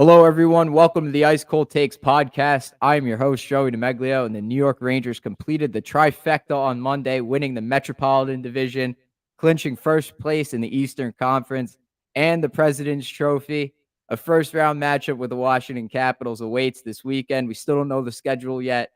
Hello, everyone. Welcome to the Ice Cold Takes podcast. I'm your host, Joey DeMeglio, and the New York Rangers completed the trifecta on Monday, winning the Metropolitan Division, clinching first place in the Eastern Conference, and the President's Trophy. A first-round matchup with the Washington Capitals awaits this weekend. We still don't know the schedule yet.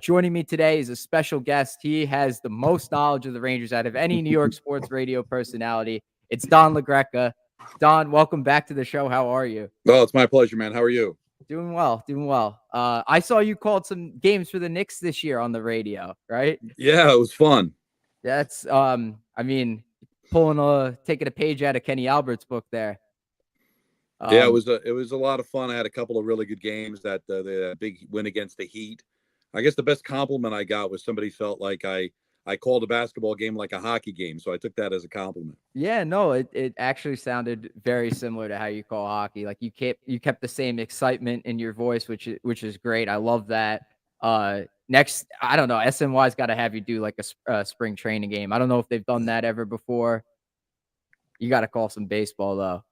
Joining me today is a special guest. He has the most knowledge of the Rangers out of any New York sports radio personality. It's Don LaGreca. Don, welcome back to the show. How are you? Well, it's my pleasure, man. How are you? Doing well, doing well. I saw you called some games for the Knicks this year on the radio, right? Yeah, it was fun. That's taking a page out of Kenny Albert's book there. Yeah, it was a lot of fun. I had a couple of really good games. The big win against the Heat. I guess the best compliment I got was somebody felt like I called a basketball game like a hockey game, so I took that as a compliment. Yeah, no, it actually sounded very similar to how you call hockey. Like you kept the same excitement in your voice, which is great. I love that. Next, I don't know, SNY's got to have you do like a spring training game. I don't know if they've done that ever before. You got to call some baseball though.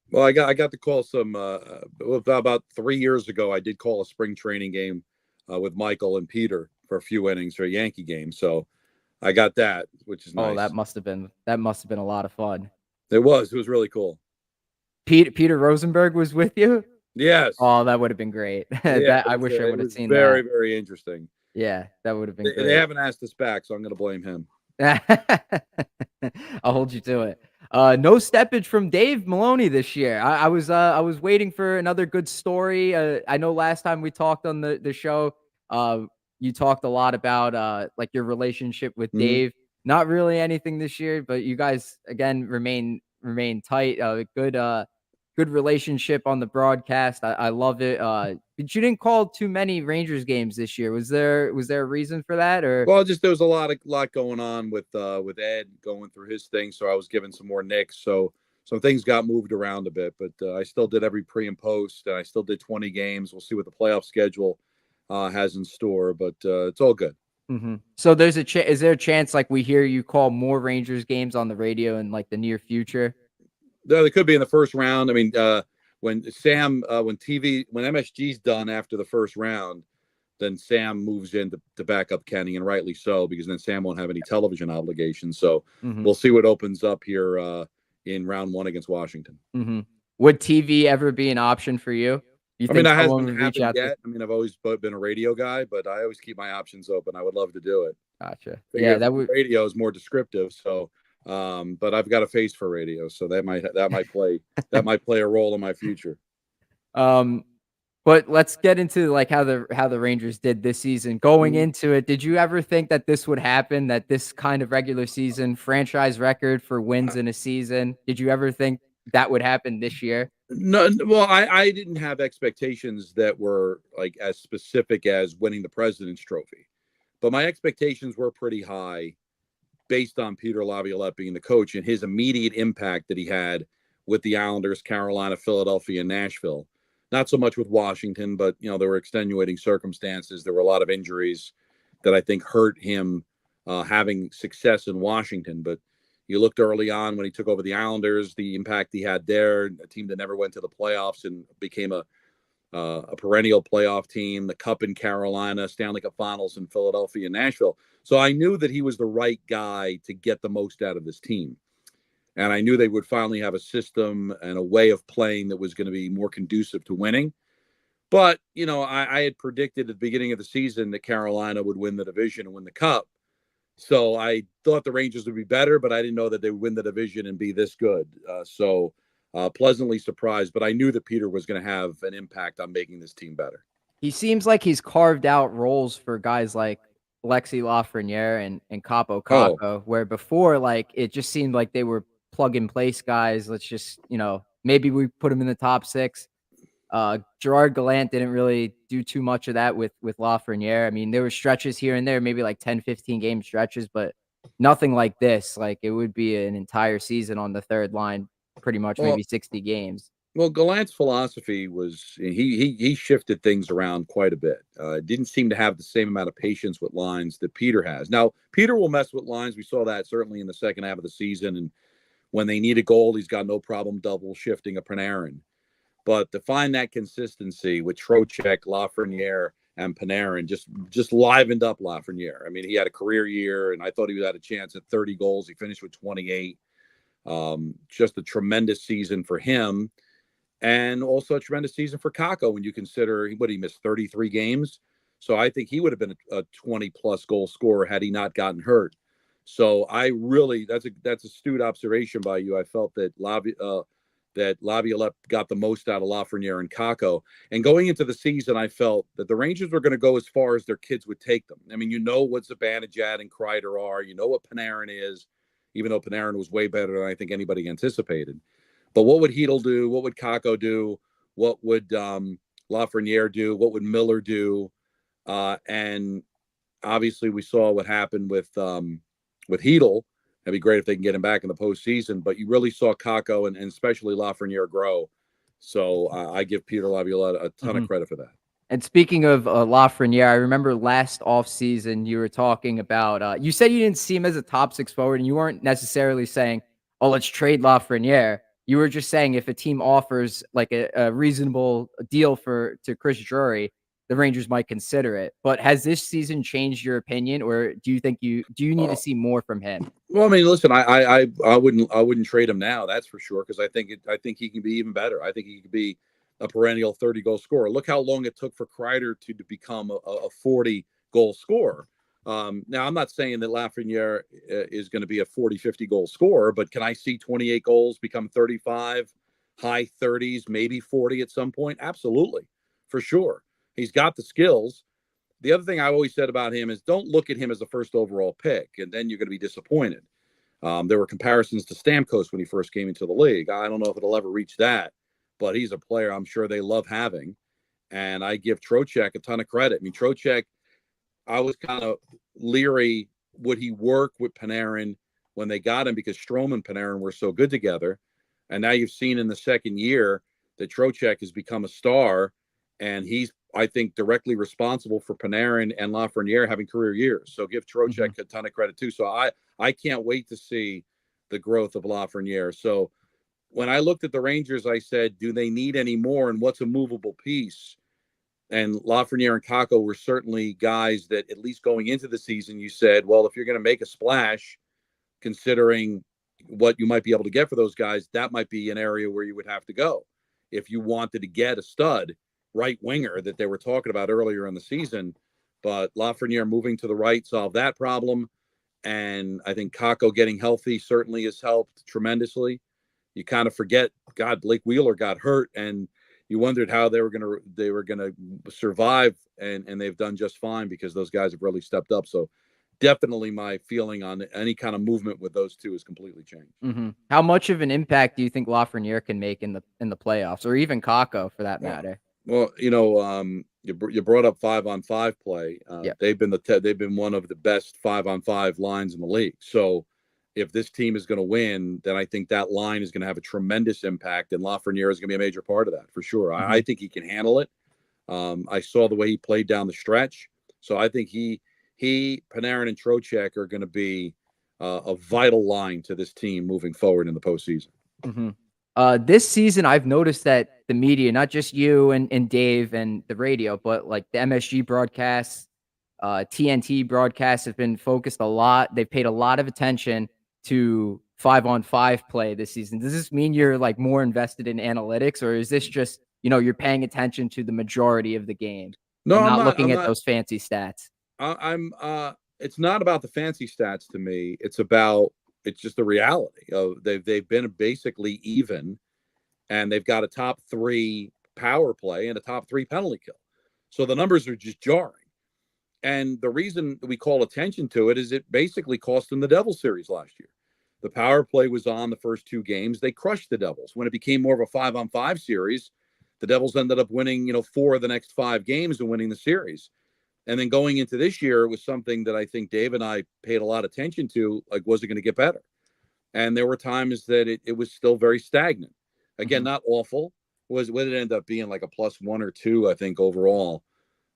Well, I got to call some about 3 years ago. I did call a spring training game with Michael and Peter for a few innings for a Yankee game. So I got that, which is nice. Oh, that must have been a lot of fun. It was really cool. Peter Rosenberg was with you? Yes. Oh, that would have been great. Yeah, I wish I would have seen very, that. very interesting. Yeah, that would have been great. They haven't asked us back, so I'm going to blame him. I'll hold you to it. No steppage from Dave Maloney this year. I was waiting for another good story. I know last time we talked on the show, you talked a lot about like your relationship with Dave. Not really anything this year, but you guys again remain tight. Good relationship on the broadcast. I love it. But you didn't call too many Rangers games this year. Was there a reason for that? Or well, just there was a lot going on with Ed going through his thing, so I was given some more Knicks. So some things got moved around a bit, but I still did every pre and post, and I still did 20 games. We'll see what the playoff schedule has in store, but it's all good. Mm-hmm. So there's is there a chance like we hear you call more Rangers games on the radio in like the near future? They could be in the first round. I mean, when MSG's done after the first round, then Sam moves in to back up Kenny, and rightly so, because then Sam won't have any television obligations. So we'll see what opens up here in round one against Washington. Mm-hmm. Would TV ever be an option for you? I mean, that hasn't happened yet. I mean, I've always been a radio guy, but I always keep my options open. I would love to do it. Gotcha. Yeah, radio is more descriptive. So, but I've got a face for radio, so that might play a role in my future. But let's get into like how the Rangers did this season. Going into it, did you ever think that this would happen? That this kind of regular season franchise record for wins in a season? Did you ever think that would happen this year? No, well, I didn't have expectations that were like as specific as winning the President's Trophy, but my expectations were pretty high based on Peter Laviolette being the coach and his immediate impact that he had with the Islanders, Carolina, Philadelphia, and Nashville. Not so much with Washington, but there were extenuating circumstances. There were a lot of injuries that I think hurt him having success in Washington. But you looked early on when he took over the Islanders, the impact he had there, a team that never went to the playoffs and became a perennial playoff team, the Cup in Carolina, Stanley Cup Finals in Philadelphia and Nashville. So I knew that he was the right guy to get the most out of this team. And I knew they would finally have a system and a way of playing that was going to be more conducive to winning. But, I had predicted at the beginning of the season that Carolina would win the division and win the Cup. So I thought the Rangers would be better, but I didn't know that they would win the division and be this good. So pleasantly surprised. But I knew that Peter was going to have an impact on making this team better. He seems like he's carved out roles for guys like Alexis Lafreniere and Capo Caco, where before, like, it just seemed like they were plug-and-place guys. Let's just, maybe we put him in the top six. Gerard Gallant didn't really do too much of that with Lafreniere. I mean, there were stretches here and there, maybe like 10, 15 game stretches, but nothing like this. Like, it would be an entire season on the third line, pretty much, maybe 60 games. Well, Gallant's philosophy was he shifted things around quite a bit. Didn't seem to have the same amount of patience with lines that Peter has. Now, Peter will mess with lines. We saw that certainly in the second half of the season. And when they need a goal, he's got no problem double shifting a Panarin. But to find that consistency with Trocheck, Lafreniere, and Panarin just livened up Lafreniere. I mean, he had a career year, and I thought he had a chance at 30 goals. He finished with 28. Just a tremendous season for him, and also a tremendous season for Kakko when you consider what he missed 33 games. So I think he would have been a 20-plus goal scorer had he not gotten hurt. So I really, that's astute observation by you. I felt that Laviolette got the most out of Lafreniere and Kakko. And going into the season, I felt that the Rangers were going to go as far as their kids would take them. I mean, you know what Zibanejad and Kreider are. You know what Panarin is, even though Panarin was way better than I think anybody anticipated. But what would Hedel do? What would Kakko do? What would Lafreniere do? What would Miller do? And obviously, we saw what happened with Hedel. It'd be great if they can get him back in the postseason. But you really saw Kakko and especially Lafreniere grow. So I give Peter Laviolette a ton of credit for that. And speaking of Lafreniere, I remember last offseason you were talking about, you said you didn't see him as a top 6 forward, and you weren't necessarily saying, oh, let's trade Lafreniere. You were just saying if a team offers like a reasonable deal to Chris Drury, the Rangers might consider it. But has this season changed your opinion, or do you need to see more from him? Well, I mean, listen, I wouldn't trade him now. That's for sure, because I think he can be even better. I think he could be a perennial 30-goal scorer. Look how long it took for Kreider to become a 40-goal scorer. Now, I'm not saying that Lafreniere is going to be a 40, 50-goal scorer, but can I see 28 goals become 35, high 30s, maybe 40 at some point? Absolutely, for sure. He's got the skills. The other thing I always said about him is don't look at him as a first overall pick, and then you're going to be disappointed. There were comparisons to Stamkos when he first came into the league. I don't know if it'll ever reach that, but he's a player I'm sure they love having. And I give Trocheck a ton of credit. I mean, Trocheck, I was kind of leery, would he work with Panarin when they got him, because Strome and Panarin were so good together. And now you've seen in the second year that Trocheck has become a star, and he's, I think, directly responsible for Panarin and Lafreniere having career years. So give Trocheck a ton of credit too. So I can't wait to see the growth of Lafreniere. So when I looked at the Rangers, I said, do they need any more, and what's a movable piece? And Lafreniere and Kakko were certainly guys that, at least going into the season, you said, well, if you're going to make a splash, considering what you might be able to get for those guys, that might be an area where you would have to go. If you wanted to get a stud right winger that they were talking about earlier in the season, but Lafreniere moving to the right solved that problem. And I think Kakko getting healthy certainly has helped tremendously. You kind of forget, God, Blake Wheeler got hurt, and you wondered how they were gonna survive, and they've done just fine because those guys have really stepped up. So definitely my feeling on any kind of movement with those two has completely changed. How much of an impact do you think Lafreniere can make in the playoffs, or even Kakko for that matter? Well, you brought up 5-on-5 play. They've been one of the best 5-on-5 lines in the league. So if this team is going to win, then I think that line is going to have a tremendous impact, and Lafreniere is going to be a major part of that for sure. I think he can handle it. I saw the way he played down the stretch. So I think he, Panarin, and Trocheck are going to be a vital line to this team moving forward in the postseason. This season, I've noticed that the media, not just you and Dave and the radio, but like the MSG broadcasts, TNT broadcasts have been focused a lot. They've paid a lot of attention to 5-on-5 play this season. Does this mean you're like more invested in analytics, or is this just, you're paying attention to the majority of the game? No, and I'm not looking at those fancy stats. It's not about the fancy stats to me. It's just the reality of they've been basically even, and they've got a top 3 power play and a top 3 penalty kill. So the numbers are just jarring. And the reason we call attention to it is it basically cost them the Devils series last year. The power play was on the first 2 games. They crushed the Devils. When it became more of a 5-on-5 series, the Devils ended up winning, 4 of the next 5 games and winning the series. And then going into this year, it was something that I think Dave and I paid a lot of attention to, like, was it going to get better? And there were times that it was still very stagnant. Again, not awful. What did it end up being, like a +1 or 2, I think, overall.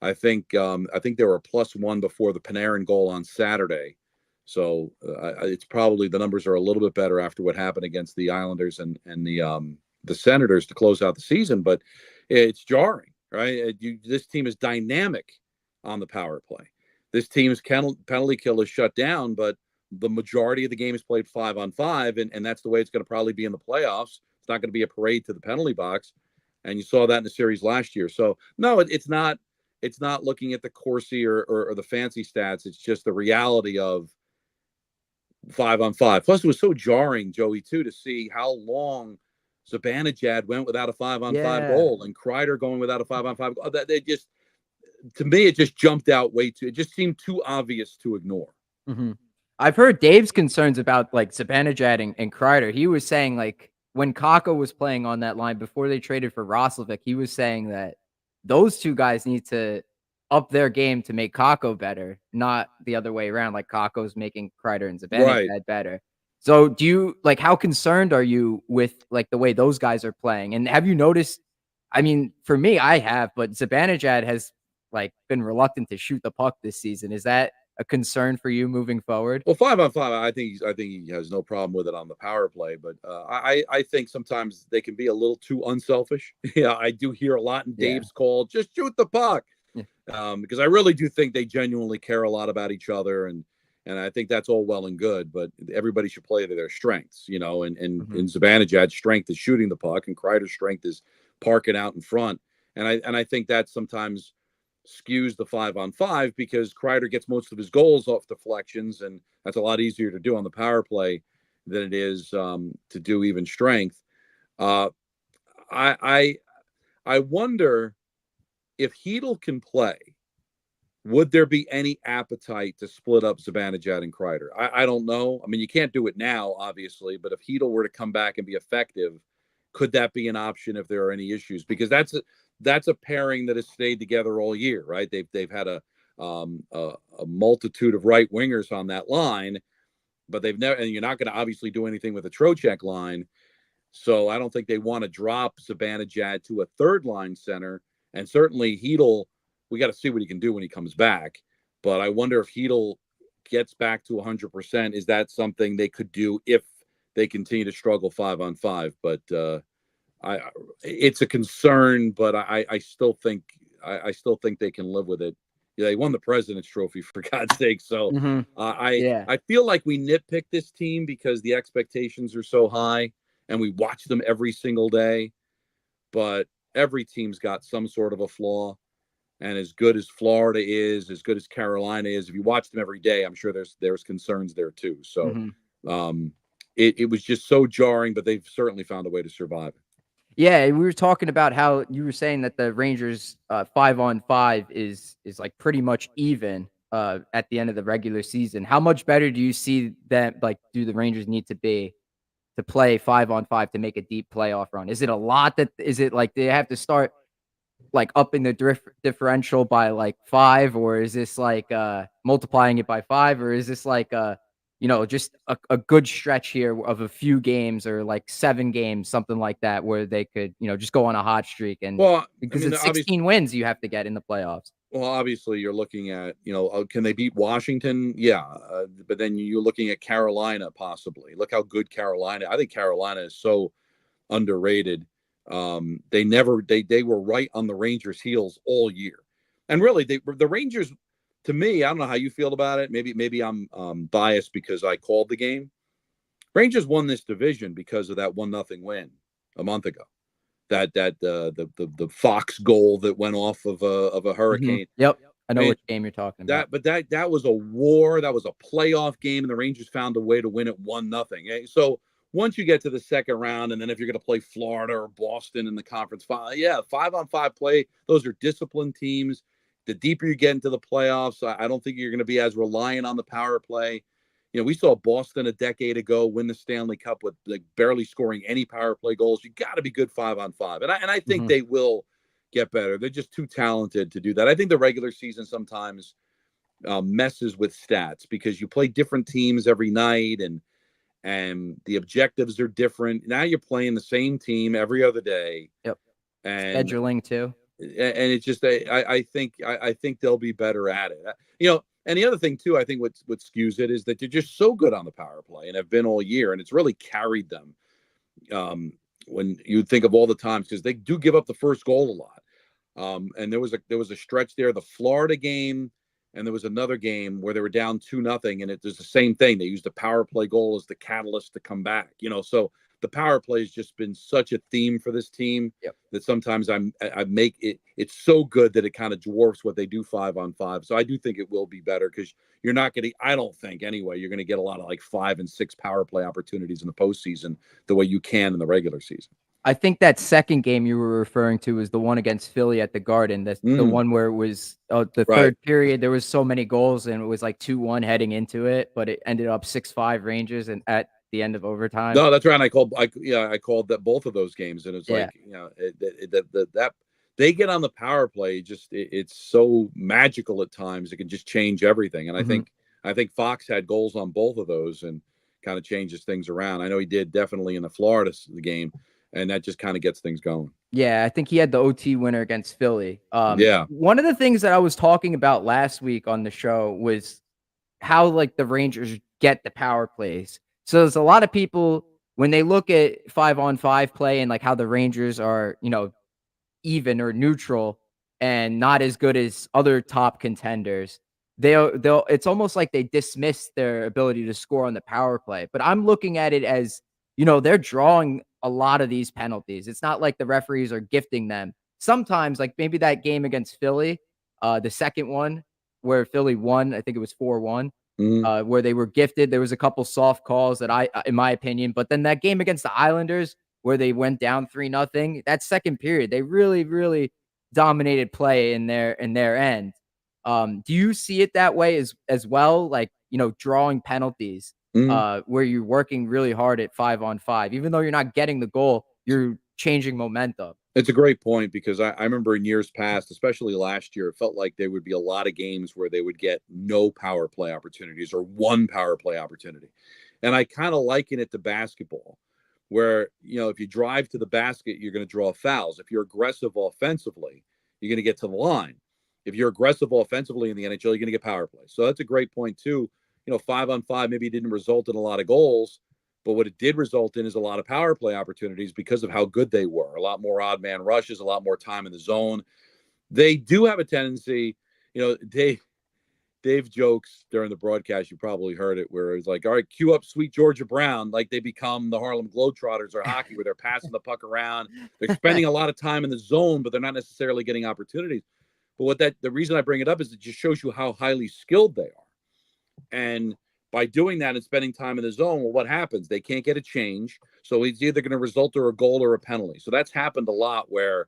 I think they were a +1 before the Panarin goal on Saturday. So it's probably the numbers are a little bit better after what happened against the Islanders and the the Senators to close out the season, but it's jarring, right? This team is dynamic on the power play. This team's penalty kill is shut down, but the majority of the game is played 5-on-5, and that's the way it's going to probably be in the playoffs. It's not going to be a parade to the penalty box, and you saw that in the series last year. So no, it's not. It's not looking at the Corsi or the fancy stats. It's just the reality of 5-on-5. Plus, it was so jarring, Joey, too, to see how long Zibanejad went without a 5-on-5 Yeah. goal and Kreider going without a 5-on-5 goal. That they just, to me, it just jumped out way too. It just seemed too obvious to ignore. Mm-hmm. I've heard Dave's concerns about like Zibanejad and Kreider. He was saying like when Kakko was playing on that line before they traded for Roslovic, he was saying that those two guys need to up their game to make Kakko better, not the other way around. Like Kakko's making Kreider and Right. Zibanejad better. So do you like how concerned are you with like the way those guys are playing? And have you noticed? I mean, for me, I have, but Zibanejad has like been reluctant to shoot the puck this season. Is that a concern for you moving forward? Well, 5-on-5, I think he has no problem with it on the power play, but I think sometimes they can be a little too unselfish. Yeah, I do hear a lot in Yeah. Dave's call, just shoot the puck, Yeah. Because I really do think they genuinely care a lot about each other, and I think that's all well and good, but everybody should play to their strengths, you know. And Mhm. Zibanejad's strength is shooting the puck, and Kreider's strength is parking out in front, and I think that sometimes skews the 5-on-5 because Kreider gets most of his goals off deflections, and that's a lot easier to do on the power play than it is to do even strength. Uh, I wonder if Hedel can play. Would there be any appetite to split up Zibanejad and Kreider? I don't know. I mean, you can't do it now, obviously, but if Hedel were to come back and be effective, could that be an option if there are any issues? Because that's a pairing that has stayed together all year, right? They've had a multitude of right wingers on that line, but they've never. And you're not going to obviously do anything with the Trocheck line, so I don't think they want to drop Zibanejad to a third line center. And certainly Hedel, we got to see what he can do when he comes back. But I wonder if Hedel gets back to 100%. Is that something they could do if they continue to struggle 5-on-5? But it's a concern, but I still think they can live with it. Yeah, they won the President's Trophy for God's sake. So Mhm. Yeah. I feel like we nitpick this team because the expectations are so high, and we watch them every single day. But every team's got some sort of a flaw, and as good as Florida is, as good as Carolina is, if you watch them every day, I'm sure there's concerns there too. So Mhm. it was just so jarring, but they've certainly found a way to survive it. Yeah, we were talking about how you were saying that the Rangers 5-on-5 is like pretty much even at the end of the regular season. How much better do you see that like do the Rangers need to be to play 5-on-5 to make a deep playoff run? Is it a lot that is it like they have to start like upping the differential by like 5, or is this like multiplying it by 5, or is this like just a good stretch here of a few games or like 7 games, something like that, where they could, just go on a hot streak and Well, I because mean, it's 16 wins you have to get in the playoffs. obviously, you're looking at, can they beat Washington? Yeah, but then you're looking at Carolina possibly. Look how good Carolina. I think Carolina is so underrated. They were right on the Rangers' heels all year, and really, the Rangers. To me, I don't know how you feel about it. Maybe I'm biased because I called the game. Rangers won this division because of that 1-0 win a month ago. The Fox goal that went off of a Mhm. hurricane. Yep. I I know mean, which game you're talking about. that was a war. That was a playoff game, and the Rangers found a way to win it 1-0. So once you get to the second round, and then if you're going to play Florida or Boston in the conference final, yeah, 5-on-5 play. Those are disciplined teams. The deeper you get into the playoffs, I don't think you're going to be as reliant on the power play. We saw Boston a decade ago win the Stanley Cup with like barely scoring any power play goals. You got to be good 5-on-5, and I think Mhm. they will get better. They're just too talented to do that. I think the regular season sometimes messes with stats because you play different teams every night, and the objectives are different. Now you're playing the same team every other day, Yep. and Scheduling too. it's just I think they'll be better at it. And the other thing too, I think what skews it is that they're just so good on the power play and have been all year, and it's really carried them. Um, when you think of all the times, because they do give up the first goal a lot. And there was a stretch there, the Florida game, and there was another game where they were down 2-0, and it was the same thing. They used the power play goal as the catalyst to come back. So the power play has just been such a theme for this team that sometimes I make it. It's so good that it kind of dwarfs what they do 5-on-5. So I do think it will be better, because you're not getting. I don't think anyway you're going to get a lot of like 5 and 6 power play opportunities in the postseason the way you can in the regular season. I think that second game you were referring to was the one against Philly at the Garden. That's the one where it was the third period. There was so many goals, and it was like 2-1 heading into it, but it ended up 6-5 Rangers and at the end of overtime. No, that's right. And I called that both of those games, and it's like that they get on the power play. Just it's so magical at times. It can just change everything. And I think Fox had goals on both of those and kind of changes things around. I know he did definitely in the Florida game. And that just kind of gets things going. Yeah, I think he had the OT winner against Philly. One of the things that I was talking about last week on the show was how like the Rangers get the power plays. So there's a lot of people when they look at 5-on-5 play and like how the Rangers are, even or neutral and not as good as other top contenders. They'll it's almost like they dismiss their ability to score on the power play. But I'm looking at it as, they're drawing a lot of these penalties. It's not like the referees are gifting them. Sometimes, like maybe that game against Philly, the second one where Philly won, I think it was 4-1, where they were gifted. There was a couple soft calls that in my opinion, but then that game against the Islanders where they went down 3-0, that second period, they really, really dominated play in their end. Do you see it that way as well? Like, drawing penalties. Where you're working really hard at 5-on-5, even though you're not getting the goal, you're changing momentum. It's a great point, because I remember in years past, especially last year, it felt like there would be a lot of games where they would get no power play opportunities or one power play opportunity. And I kind of liken it to basketball, where, if you drive to the basket, you're going to draw fouls. If you're aggressive offensively, you're going to get to the line. If you're aggressive offensively in the NHL, you're going to get power play. So that's a great point too. 5-on-5 maybe didn't result in a lot of goals, but what it did result in is a lot of power play opportunities because of how good they were. A lot more odd man rushes, a lot more time in the zone. They do have a tendency, Dave jokes during the broadcast, you probably heard it, where it's like, all right, cue up Sweet Georgia Brown, like they become the Harlem Globetrotters or hockey, where they're passing the puck around. They're spending a lot of time in the zone, but they're not necessarily getting opportunities. But the reason I bring it up is it just shows you how highly skilled they are. And by doing that and spending time in the zone, well, what happens? They can't get a change. So it's either going to result in a goal or a penalty. So that's happened a lot, where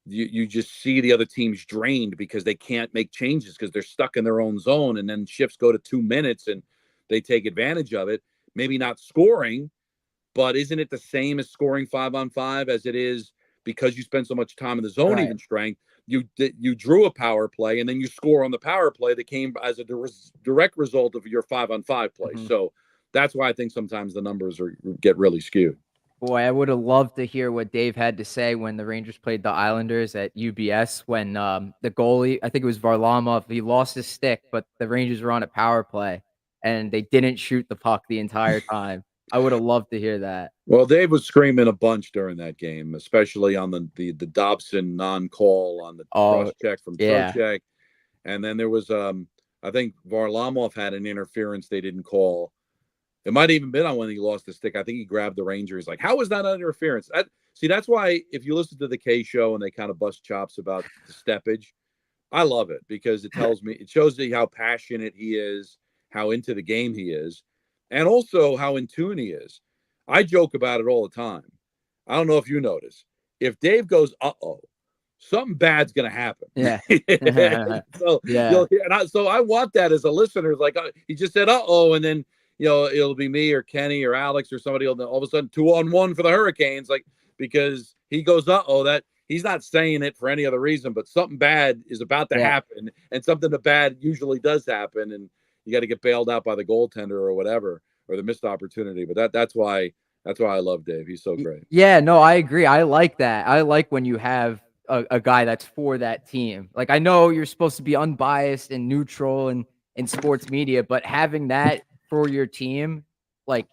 you just see the other teams drained because they can't make changes because they're stuck in their own zone. And then shifts go to 2 minutes and they take advantage of it. Maybe not scoring, but isn't it the same as scoring 5-on-5 as it is because you spend so much time in the zone, even strength? You drew a power play and then you score on the power play that came as a direct result of your 5-on-5 play. So that's why I think sometimes the numbers get really skewed. Boy, I would have loved to hear what Dave had to say when the Rangers played the Islanders at UBS when the goalie, I think it was Varlamov, he lost his stick, but the Rangers were on a power play and they didn't shoot the puck the entire time. I would have loved to hear that. Well, Dave was screaming a bunch during that game, especially on the Dobson non-call on the cross-check from Trocheck. And then there was, I think Varlamov had an interference they didn't call. It might have even been on when he lost the stick. I think he grabbed the Ranger. He's like, how is that interference? That's why if you listen to the K show and they kind of bust chops about the steppage, I love it because it shows me how passionate he is, how into the game he is, and also how in tune he is. I joke about it all the time. I don't know if you notice. If Dave goes, uh-oh, something bad's going to happen. Yeah. So I want that as a listener. It's like, he just said, uh-oh, and then, it'll be me or Kenny or Alex or somebody all of a sudden 2-on-1 for the Hurricanes, like, because he goes, uh-oh, that he's not saying it for any other reason, but something bad is about to happen, and something bad usually does happen, and you got to get bailed out by the goaltender or whatever, or the missed opportunity. But that's why I love Dave. He's so great. Yeah, no, I agree. I like that. I like when you have a guy that's for that team. Like, I know you're supposed to be unbiased and neutral in sports media, but having that for your team, like,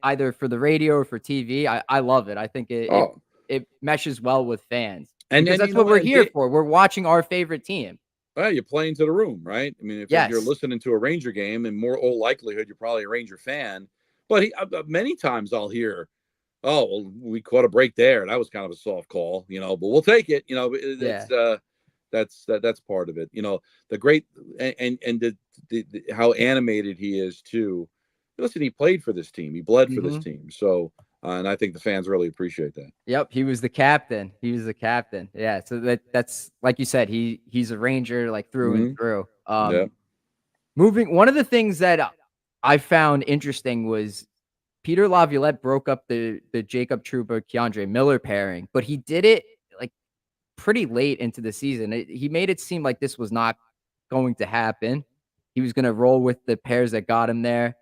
either for the radio or for TV. I love it. I think Oh, it meshes well with fans and because then that's you know what we're what? here for. We're watching our favorite team. Well, you're playing to the room, right? I mean, if you're Yes. listening to a Ranger game, in more all likelihood, you're probably a Ranger fan. But many times I'll hear, "Oh, well, we caught a break there. That was kind of a soft call, but we'll take it." Yeah. That's part of it. The great and how animated he is too. Listen, he played for this team. He bled for this Hmm. team. So, and I think the fans really appreciate that. Yep, he was the captain. He was the captain. Yeah, so that's like you said, he's a Ranger like through and Hmm. through. Yeah. Moving one of the things that I found interesting was Peter Laviolette broke up the Jacob Trouba Keandre Miller pairing, but he did it like pretty late into the season. He made it seem like this was not going to happen. He was going to roll with the pairs that got him there.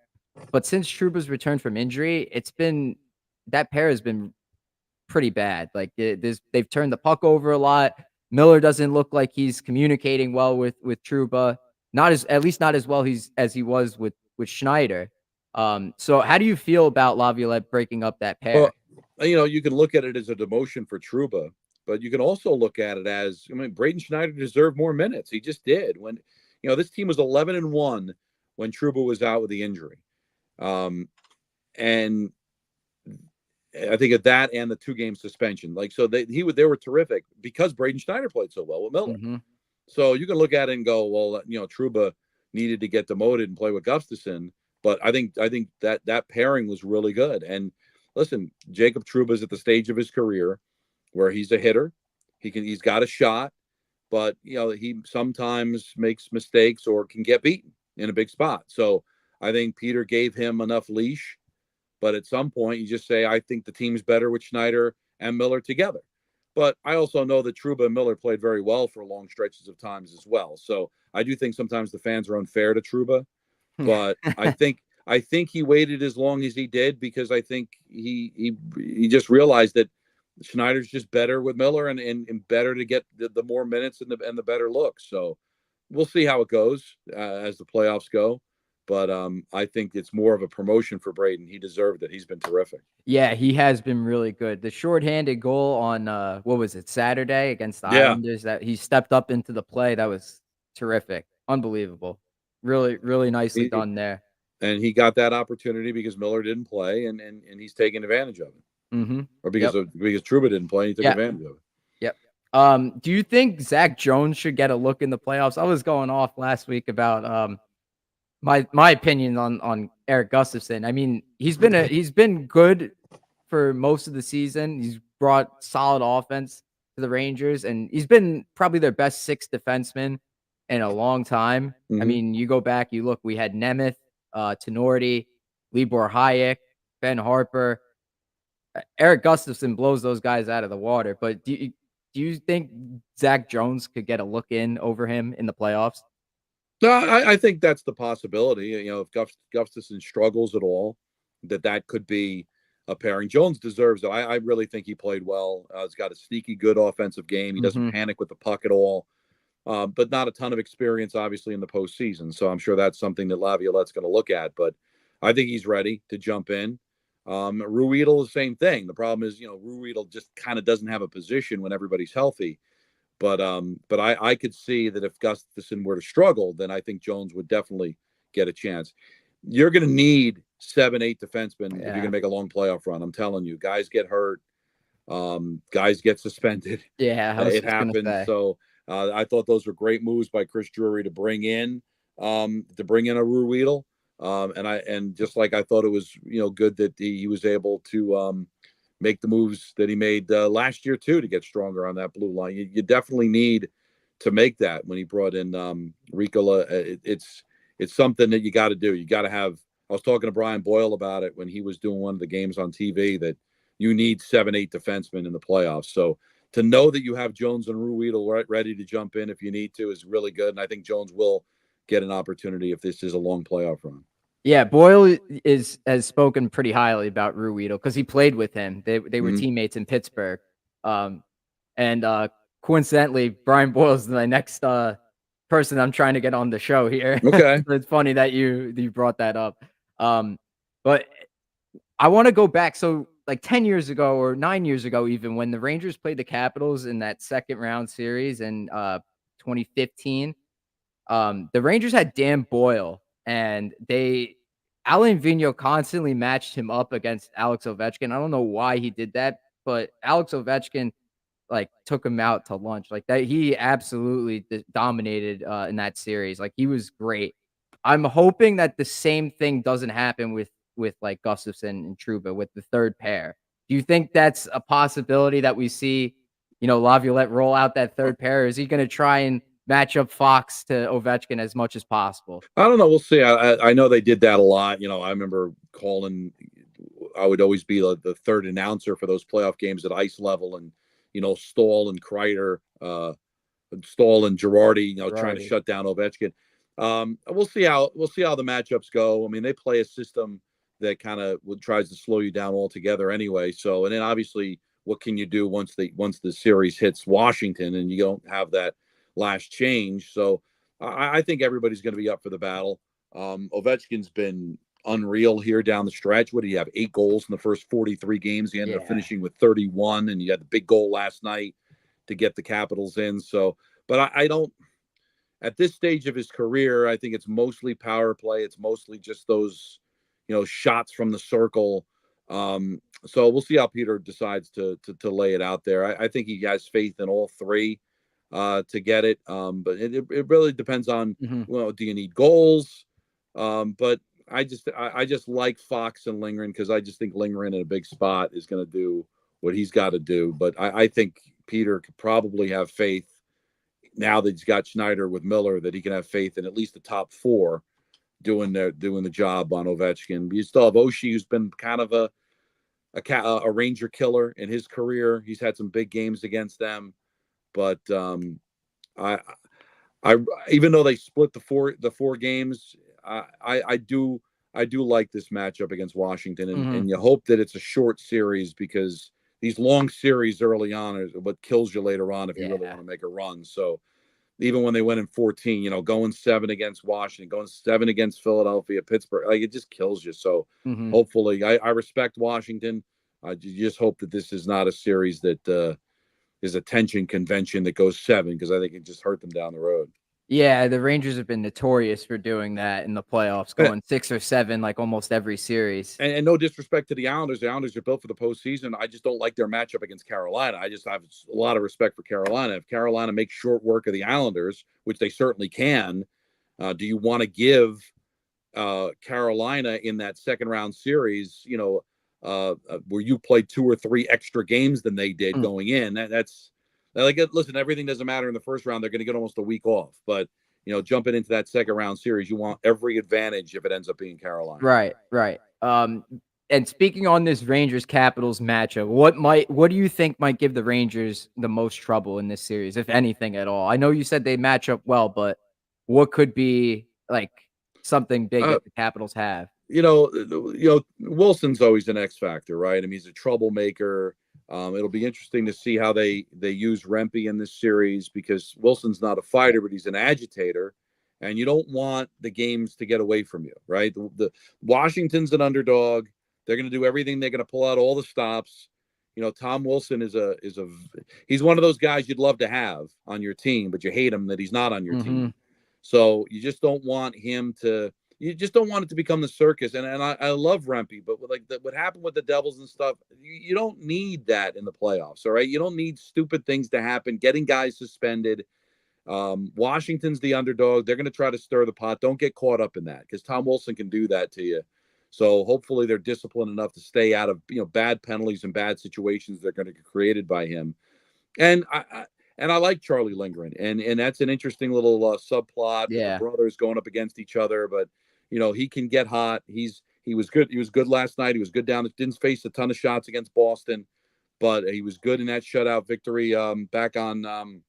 But since Trouba's returned from injury, that pair has been pretty bad. Like they've turned the puck over a lot. Miller doesn't look like he's communicating well with Trouba. Not as at least not as well as he was with Schneider. So how do you feel about Laviolette breaking up that pair? Well, you can look at it as a demotion for Trouba, but you can also look at it as, Braden Schneider deserved more minutes. He just did. When, this team was 11-1 when Trouba was out with the injury. And I think of that and the 2-game suspension. They were terrific because Braden Schneider played so well with Miller. Mm-hmm. So you can look at it and go, well, Trouba needed to get demoted and play with Gustafsson. But I think that pairing was really good. And listen, Jacob Trouba's at the stage of his career where he's a hitter. He's got a shot, but he sometimes makes mistakes or can get beaten in a big spot. So I think Peter gave him enough leash. But at some point, you just say, I think the team's better with Schneider and Miller together. But I also know that Trouba and Miller played very well for long stretches of times as well. So I do think sometimes the fans are unfair to Trouba. But I think he waited as long as he did because I think he just realized that Schneider's just better with Miller and better to get the more minutes and the better looks. So we'll see how it goes as the playoffs go. But I think it's more of a promotion for Braden. He deserved it. He's been terrific. Yeah, he has been really good. The shorthanded goal on what was it, Saturday against the Yeah. Islanders, that he stepped up into the play, that was terrific. Unbelievable. Really, really nicely He, done there. and he got that opportunity because Miller didn't play and he's taking advantage of it. Mm-hmm. Or because Yep. because Trouba didn't play, he took advantage of it. Yep. Do you think Zach Jones should get a look in the playoffs? I was going off last week about my opinion on Eric Gustafsson. I mean, he's been good for most of the season. He's brought solid offense to the Rangers, and he's been probably their best sixth defenseman in a long time. Mm-hmm. I mean, you go back, you look, we had Nemeth, Tenorti, Libor Hayek, Ben Harper. Eric Gustafsson blows those guys out of the water. But do you think Zach Jones could get a look in over him in the playoffs? No, I think that's the possibility. If Gustafsson struggles at all, that could be a pairing. Jones deserves it. I really think he played well. He's got a sneaky good offensive game. He doesn't panic with the puck at all, but not a ton of experience, obviously, in the postseason. So I'm sure that's something that Laviolette's going to look at. But I think he's ready to jump in. Ruedel, the same thing. The problem is, Ruedel just kind of doesn't have a position when everybody's healthy. But I could see that if Gustafsson were to struggle, then I think Jones would definitely get a chance. You're going to need 7-8 defensemen if you're going to make a long playoff run. I'm telling you, guys get hurt, guys get suspended. Yeah, it happens. So I thought those were great moves by Chris Drury to bring in a Ruedel. And just like I thought it was good that he was able to make the moves that he made last year too to get stronger on that blue line. You definitely need to make that when he brought in Ricola. It's something that you got to do. You got to have. I was talking to Brian Boyle about it when he was doing one of the games on TV that you need 7-8 defensemen in the playoffs. So to know that you have Jones and Ruedel ready to jump in if you need to is really good. And I think Jones will get an opportunity if this is a long playoff run. Yeah, Boyle has spoken pretty highly about Ruedel because he played with him. They were teammates in Pittsburgh. And coincidentally, Brian Boyle is the next person I'm trying to get on the show here. Okay. So it's funny that you brought that up. But I want to go back. So, like 10 years ago or 9 years ago, even when the Rangers played the Capitals in that second round series in 2015, the Rangers had Dan Boyle, and Alain Vigneault constantly matched him up against Alex Ovechkin. I don't know why he did that, but Alex Ovechkin like took him out to lunch like that. He absolutely dominated in that series. Like he was great. I'm hoping that the same thing doesn't happen with like Gustafson and Truba with the third pair. Do you think that's a possibility that we see, Laviolette roll out that third pair? Or is he going to try and match up Fox to Ovechkin as much as possible? I don't know. We'll see. I know they did that a lot. I remember calling. I would always be the third announcer for those playoff games at ice level, and Stahl and Kreider, Stahl and Girardi, trying to shut down Ovechkin. We'll see how the matchups go. I mean, they play a system that kind of tries to slow you down altogether anyway. So, and then obviously, what can you do once the series hits Washington and you don't have that last change? So, I think everybody's going to be up for the battle. Ovechkin's been unreal here down the stretch. What do you have? 8 goals in the first 43 games. He ended up finishing with 31, and you had the big goal last night to get the Capitals in. So, but I don't. At this stage of his career, I think it's mostly power play. It's mostly just those, shots from the circle. So we'll see how Peter decides to lay it out there. I think he has faith in all three to get it. But it really depends on, do you need goals? But I just like Fox and Lindgren because I just think Lindgren in a big spot is going to do what he's got to do. But I think Peter could probably have faith now that he's got Schneider with Miller that he can have faith in at least the top 4 doing the job on Ovechkin. You still have Oshie, who's been kind of a Ranger killer in his career. He's had some big games against them, but I even though they split the four games, I do like this matchup against Washington, and you hope that it's a short series because these long series early on is what kills you later on if you really want to make a run. So even when they went in 14, going 7 against Washington, going 7 against Philadelphia, Pittsburgh, like it just kills you. So hopefully, I respect Washington. I just hope that this is not a series that is a tension convention that goes 7 because I think it just hurt them down the road. Yeah, the Rangers have been notorious for doing that in the playoffs, going 6 or 7 like almost every series. And no disrespect to the Islanders. The Islanders are built for the postseason. I just don't like their matchup against Carolina. I just have a lot of respect for Carolina. If Carolina makes short work of the Islanders, which they certainly can, do you want to give Carolina in that second round series, where you played 2 or 3 extra games than they did going in? That's like, listen, everything doesn't matter in the first round. They're going to get almost a week off. But, jumping into that second round series, you want every advantage if it ends up being Carolina. Right. And speaking on this Rangers Capitals matchup, what do you think might give the Rangers the most trouble in this series, if anything at all? I know you said they match up well, but what could be like something big that the Capitals have? Wilson's always an X factor, right? I mean, he's a troublemaker. It'll be interesting to see how they use Rempe in this series because Wilson's not a fighter, but he's an agitator, and you don't want the games to get away from you, right? The Washington's an underdog. They're going to do everything. They're going to pull out all the stops. Tom Wilson he's one of those guys you'd love to have on your team, but you hate him that he's not on your team. So you just don't want him to. You just don't want it to become the circus. And I love Rempe, but what happened with the Devils and stuff, you don't need that in the playoffs, all right? You don't need stupid things to happen, getting guys suspended. Washington's the underdog. They're going to try to stir the pot. Don't get caught up in that because Tom Wilson can do that to you. So hopefully they're disciplined enough to stay out of bad penalties and bad situations that are going to get created by him. And I like Charlie Lindgren, and that's an interesting little subplot with the brothers going up against each other. But he can get hot. He was good. He was good last night. He was good down. Didn't face a ton of shots against Boston, but he was good in that shutout victory back on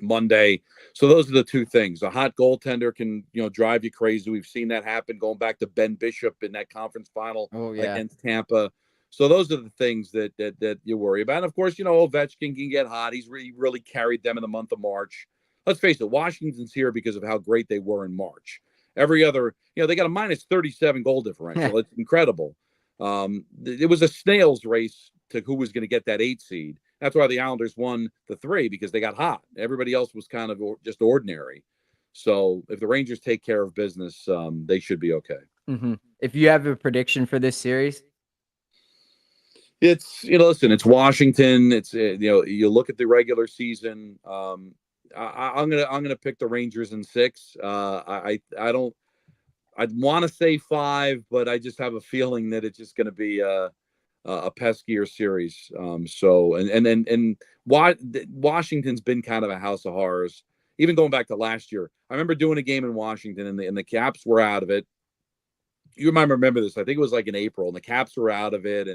Monday. So those are the two things. A hot goaltender can drive you crazy. We've seen that happen going back to Ben Bishop in that conference final against Tampa. So those are the things that you worry about. And of course, Ovechkin can get hot. He's really carried them in the month of March. Let's face it, Washington's here because of how great they were in March. Every other, they got a minus 37 goal differential. It's incredible. It was a snail's race to who was going to get that 8 seed. That's why the Islanders won the 3, because they got hot. Everybody else was kind of just ordinary. So if the Rangers take care of business, they should be okay. Mm-hmm. If you have a prediction for this series, it's listen, it's Washington. It's you look at the regular season. I'm gonna pick the Rangers in 6. I don't. I'd want to say 5, but I just have a feeling that it's just going to be a peskier series. So and Washington's been kind of a house of horrors. Even going back to last year, I remember doing a game in Washington, and the Caps were out of it. You might remember this. I think it was like in April, and the Caps were out of it,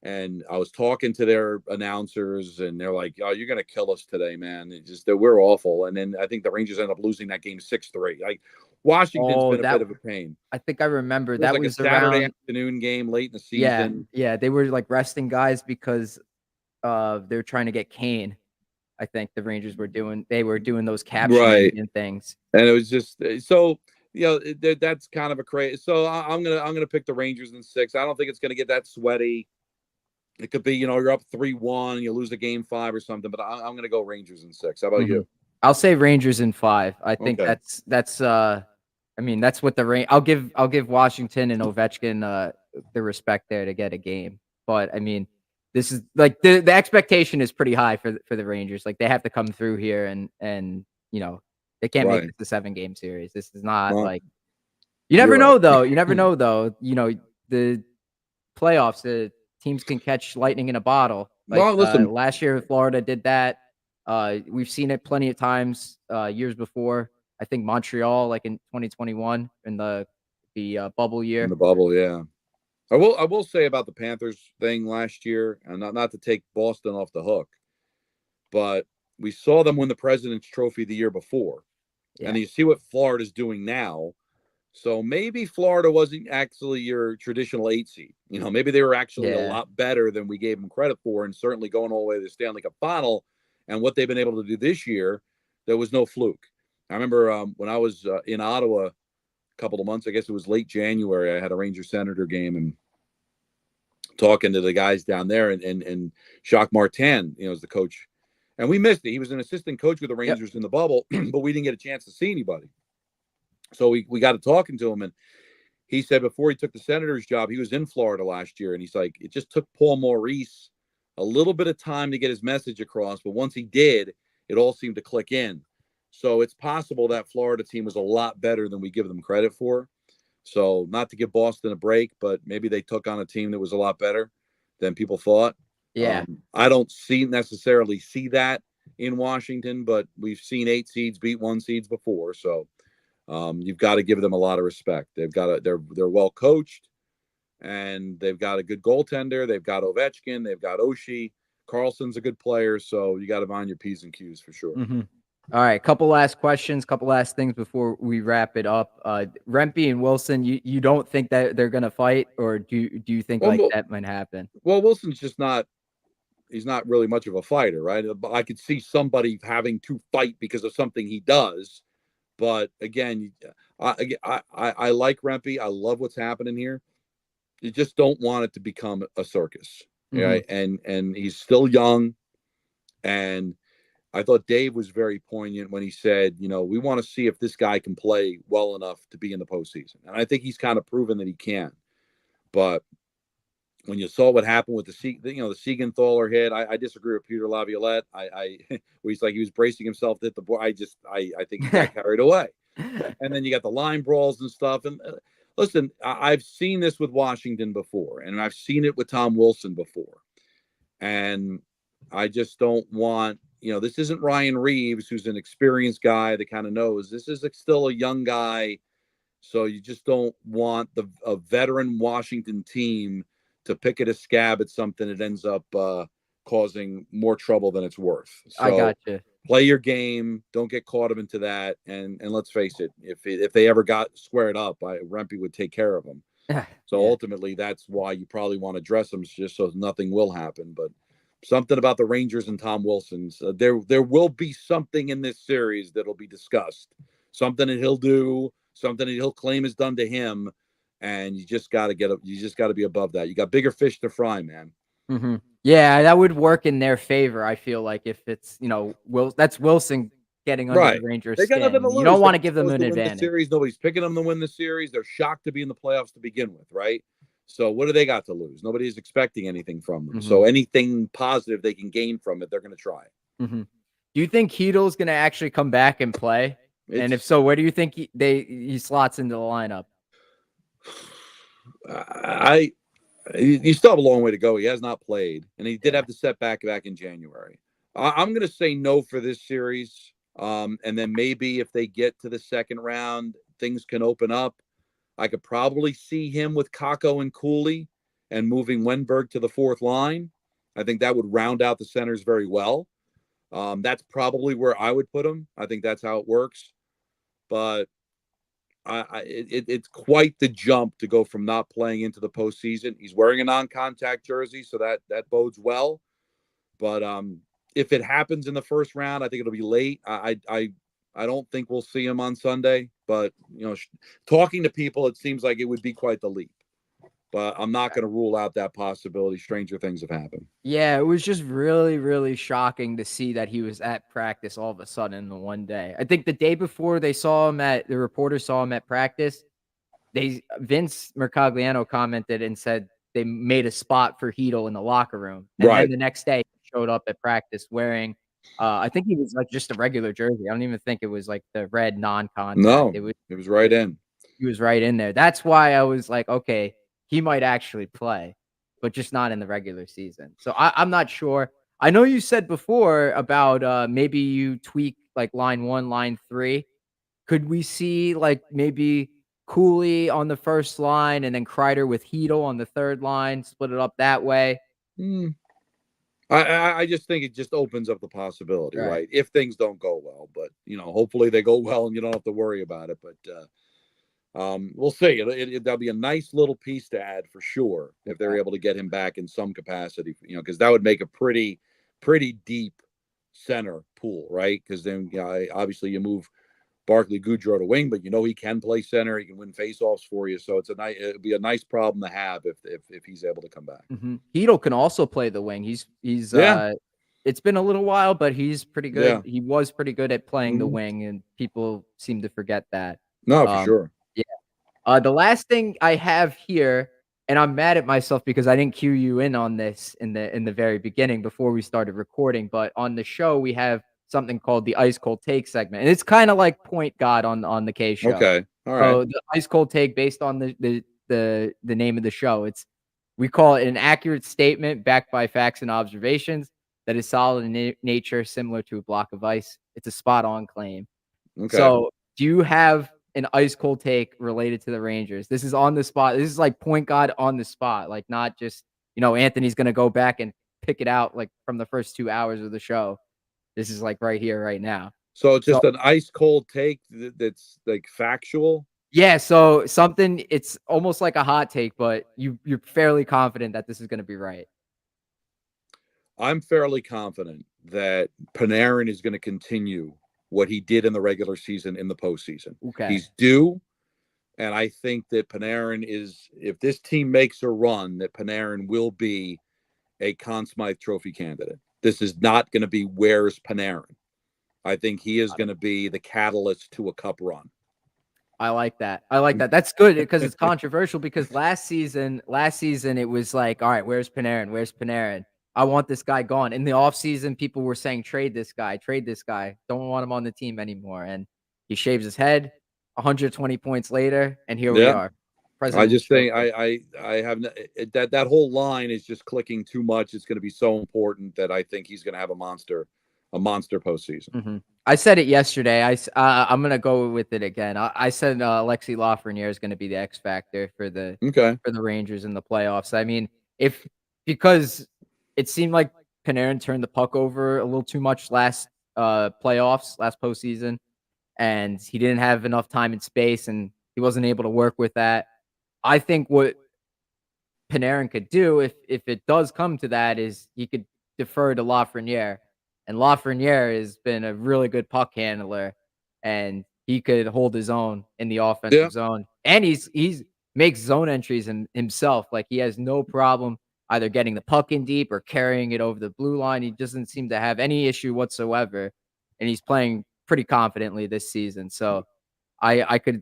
and I was talking to their announcers, and they're like, "Oh, you're gonna kill us today, man. It's just that we're awful." And then I think the Rangers ended up losing that game 6-3. Like Washington's been a bit of a pain. I think I remember It was that like was a Saturday around afternoon game late in the Yeah, season. yeah, they were like resting guys because they're trying to get Kane. I think the Rangers were doing those cap Right. and things. And it was just so that's kind of a crazy. So I'm gonna pick the Rangers in 6. I don't think it's gonna get that sweaty. It could be you're up 3-1, you lose a game 5 or something. But I'm gonna go Rangers in 6. How about you? I'll say Rangers in 5. I think Okay. that's I mean that's what I'll give Washington and Ovechkin the respect there to get a game. But I mean, this is like the expectation is pretty high for the Rangers. Like they have to come through here and they can't make Right. this a 7-game series. This is not Well, like you never you're know right. though. You never know though. The playoffs, the teams can catch lightning in a bottle. Like Well, listen. last year, Florida did that. We've seen it plenty of times years before. I think Montreal, like in 2021, in the bubble In year. the bubble, yeah. I will say about the Panthers thing last year, and not to take Boston off the hook, but we saw them win the President's Trophy the year before. Yeah. And you see what Florida's doing now. So maybe Florida wasn't actually your traditional 8 seed. Maybe they were actually a lot better than we gave them credit for, and certainly going all the way to the Stanley Cup final. And what they've been able to do this year, there was no fluke. I remember when I was in Ottawa a couple of months, I guess it was late January, I had a Ranger Senator game and talking to the guys down there, and Jacques Martin, is the coach. And we missed it. He was an assistant coach with the Rangers in the bubble, but we didn't get a chance to see anybody. So we got to talking to him, and he said before he took the Senator's job, he was in Florida last year, and he's like, it just took Paul Maurice a little bit of time to get his message across, but once he did, it all seemed to click in. So it's possible that Florida team was a lot better than we give them credit for. So not to give Boston a break, but maybe they took on a team that was a lot better than people thought. Yeah. I don't necessarily see that in Washington, but we've seen 8 seeds beat 1 seeds before. So you've got to give them a lot of respect. They're well coached, and they've got a good goaltender. They've got Ovechkin. They've got Oshie. Carlson's a good player. So you got to mind your P's and Q's for sure. Mm-hmm. All right, couple last questions, couple last things before we wrap it up. Rempe and Wilson, you don't think that they're gonna fight, or do you think that might happen? Well, Wilson's just not. He's not really much of a fighter, right? I could see somebody having to fight because of something he does, but again, I like Rempe. I love what's happening here. You just don't want it to become a circus, right? And he's still young, and I thought Dave was very poignant when he said, we want to see if this guy can play well enough to be in the postseason. And I think he's kind of proven that he can. But when you saw what happened with the Siegenthaler hit, I disagree with Peter Laviolette. He's like he was bracing himself to hit the board. I think he got carried away. And then you got the line brawls and stuff. And listen, I've seen this with Washington before, and I've seen it with Tom Wilson before. And I just don't want. This isn't Ryan Reeves, who's an experienced guy that kind of knows. This is still a young guy. So you just don't want a veteran Washington team to pick at a scab at something that ends up causing more trouble than it's worth. So I got you. Play your game. Don't get caught up into that. And let's face it, if they ever got squared up, Rempe would take care of them. So ultimately, that's why you probably want to dress them just so nothing will happen. But something about the Rangers and Tom Wilson's. There will be something in this series that'll be discussed. Something that he'll do, something that he'll claim is done to him. and you just got to get up. You just got to be above that. You got bigger fish to fry, man. Mm-hmm. Yeah, that would work in their favor. I feel like if it's that's Wilson getting under the Right. Rangers' They got nothing to skin. You lose. don't They're want to give them supposed an to win the advantage. series. Nobody's picking them to win the series. They're shocked to be in the playoffs to begin with, right? So what do they got to lose? Nobody's expecting anything from them. Mm-hmm. So anything positive they can gain from it, they're going to try. Mm-hmm. Do you think Heedle's going to actually come back and play? And if so, where do you think he slots into the lineup? You still have a long way to go. He has not played, and he did have the setback back in January. I'm going to say no for this series, and then maybe if they get to the second round, things can open up. I could probably see him with Kako and Cooley and moving Wenberg to the fourth line. I think that would round out the centers very well. That's probably where I would put him. I think that's how it works. But it's quite the jump to go from not playing into the postseason. He's wearing a non-contact jersey, so that bodes well. But if it happens in the first round, I think it'll be late. I don't think we'll see him on Sunday. But talking to people, it seems like it would be quite the leap. But I'm not going to rule out that possibility. Stranger things have happened. Yeah, it was just really, really shocking to see that he was at practice all of a sudden in the one day. I think the day before the reporters saw him at practice, Vince Mercogliano commented and said they made a spot for Heedle in the locker room. And then the next day he showed up at practice wearing I think he was like just a regular jersey. I don't even think it was like the red non-contact. No, it was right in. He was right in there. That's why I was like, okay, he might actually play, but just not in the regular season. So I'm not sure. I know you said before about maybe you tweak like line 1, line 3. Could we see like maybe Cooley on the first line and then Kreider with Hedel on the third line, split it up that way? I just think it just opens up the possibility, right? If things don't go well, but hopefully they go well and you don't have to worry about it. But we'll see. That'll be a nice little piece to add for sure if they're able to get him back in some capacity, because that would make a pretty deep center pool, right? Because then obviously you move Barkley Goudreau to wing, but he can play center. He can win faceoffs for you, so it'd be a nice problem to have if he's able to come back. Hedel can also play the wing. He's it's been a little while, but he's pretty good. Yeah. He was pretty good at playing the wing, and people seem to forget that. No, for sure. Yeah. The last thing I have here, and I'm mad at myself because I didn't cue you in on this in the very beginning before we started recording, but on the show we have something called the Ice Cold Take segment. And it's kind of like Point God on the K show. Okay. All right. So the Ice Cold Take based on the name of the show. We call it an accurate statement backed by facts and observations that is solid in nature, similar to a block of ice. It's a spot on claim. Okay. So do you have an ice cold take related to the Rangers? This is on the spot. This is like Point God on the spot, like not just, Anthony's going to go back and pick it out like from the first 2 hours of the show. This is like right here, right now. So it's just an ice cold take that's like factual. Yeah. So it's almost like a hot take, but you're fairly confident that this is going to be right. I'm fairly confident that Panarin is going to continue what he did in the regular season in the postseason. Okay. He's due. And I think that Panarin if this team makes a run, that Panarin will be a Conn Smythe Trophy candidate. This is not going to be where's Panarin. I think he is going to be the catalyst to a cup run. I like that. That's good because it's controversial because last season it was like, all right, where's Panarin? Where's Panarin? I want this guy gone. In the offseason, people were saying, trade this guy. Don't want him on the team anymore. And he shaves his head 120 points later. And here we are. I just think I have that whole line is just clicking too much. It's going to be so important that I think he's going to have a monster postseason. Mm-hmm. I said it yesterday. I'm going to go with it again. I said Alexi Lafreniere is going to be the X factor for the Rangers in the playoffs. I mean, because it seemed like Panarin turned the puck over a little too much last postseason, and he didn't have enough time and space, and he wasn't able to work with that. I think what Panarin could do if it does come to that is he could defer to Lafreniere. And Lafreniere has been a really good puck handler, and he could hold his own in the offensive zone. And he's makes zone entries himself. Like, he has no problem either getting the puck in deep or carrying it over the blue line. He doesn't seem to have any issue whatsoever, and he's playing pretty confidently this season. So I could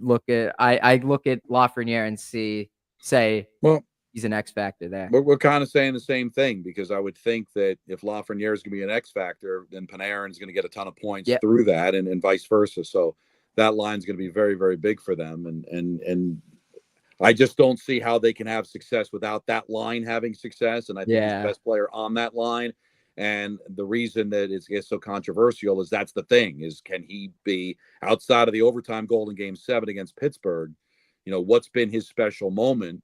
I look at Lafreniere and say Well, he's an X factor there. we're kind of saying the same thing, because I would think that if Lafreniere is going to be an X factor, then Panarin's going to get a ton of points Yep. through that, and vice versa. So that line's going to be very, very big for them. And I just don't see how they can have success without that line having success. And I think he's the Yeah. best player on that line. And the reason that it's so controversial is that's the thing, is can he be, outside of the overtime goal in Game 7 against Pittsburgh, what's been his special moment?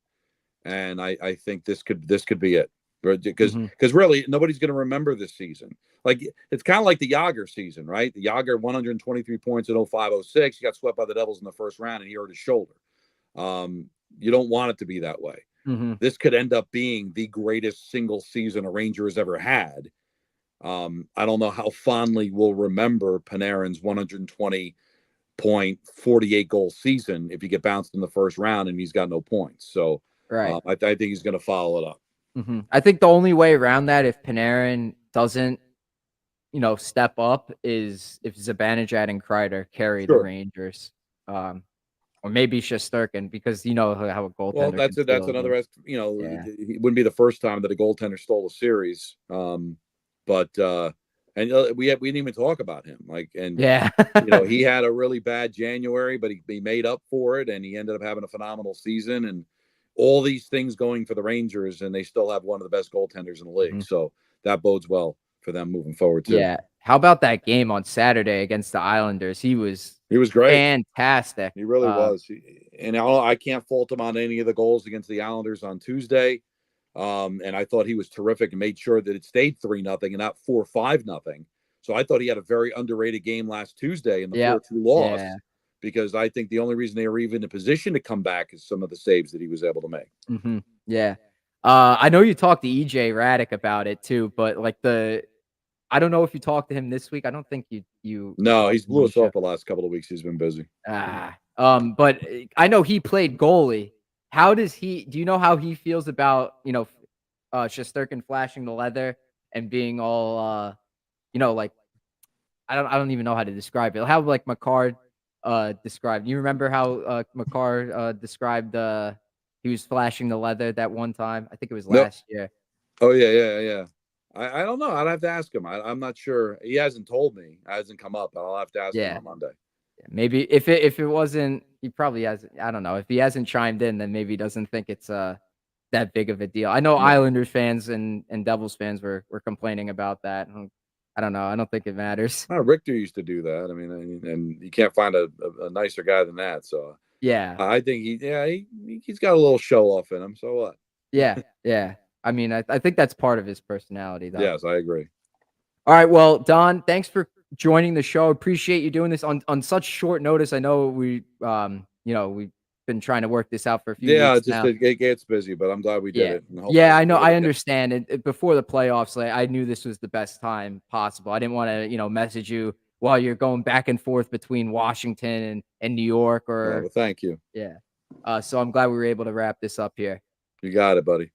And I think this could be it, because really nobody's going to remember this season. Like, it's kind of like the Yager season, right? The Yager 123 points in 05-06. He got swept by the Devils in the first round, and he hurt his shoulder. You don't want it to be that way. This could end up being the greatest single season a Ranger has ever had. I don't know how fondly we'll remember Panarin's 120-point, 48-goal season if you get bounced in the first round and he's got no points. So Right. I think he's going to follow it up. I think the only way around that, if Panarin doesn't, step up, is if Zibanejad and Kreider carry the Rangers. Or maybe Shesterkin, because how a goaltender. Well, that's another. It wouldn't be the first time that a goaltender stole a series. But we didn't even talk about him. He had a really bad January, but he made up for it, and he ended up having a phenomenal season, and all these things going for the Rangers, and they still have one of the best goaltenders in the league. So that bodes well for them moving forward too. Yeah. How about that game on Saturday against the Islanders? He was great. Fantastic. He really was. And I can't fault him on any of the goals against the Islanders on Tuesday. And I thought he was terrific and made sure that it stayed 3-0 and not 4-5-0. So I thought he had a very underrated game last Tuesday in the 4-2 loss, because I think the only reason they were even in a position to come back is some of the saves that he was able to make. Yeah. I know you talked to EJ Radic about it too, but I don't know if you talked to him this week. I don't think you. No, he's blew us off the last couple of weeks. He's been busy. But I know he played goalie. Do you know how he feels about, Shesterkin flashing the leather and being all, like, I don't even know how to describe it. How, like, Makar described. You remember how Makar described he was flashing the leather that one time? I think it was last year. Oh yeah. I don't know. I'd have to ask him. I'm not sure. He hasn't told me. It hasn't come up. I'll have to ask him on Monday. Maybe if it wasn't, he probably hasn't. I don't know. If he hasn't chimed in, then maybe he doesn't think it's that big of a deal. I know Islanders fans and Devils fans were complaining about that. I don't know. I don't think it matters. Richter used to do that. I mean, and you can't find a nicer guy than that. So yeah, I think he's got a little show off in him. So what? Yeah. I mean, I think that's part of his personality, though. Yes, I agree. All right. Well, Don, thanks for joining the show. Appreciate you doing this on such short notice. I know we've been trying to work this out for a few weeks now. It gets busy, but I'm glad we did it. Yeah, I know. I understand. And before the playoffs, I knew this was the best time possible. I didn't want to, message you while you're going back and forth between Washington and New York. Well, thank you. Yeah. So I'm glad we were able to wrap this up here. You got it, buddy.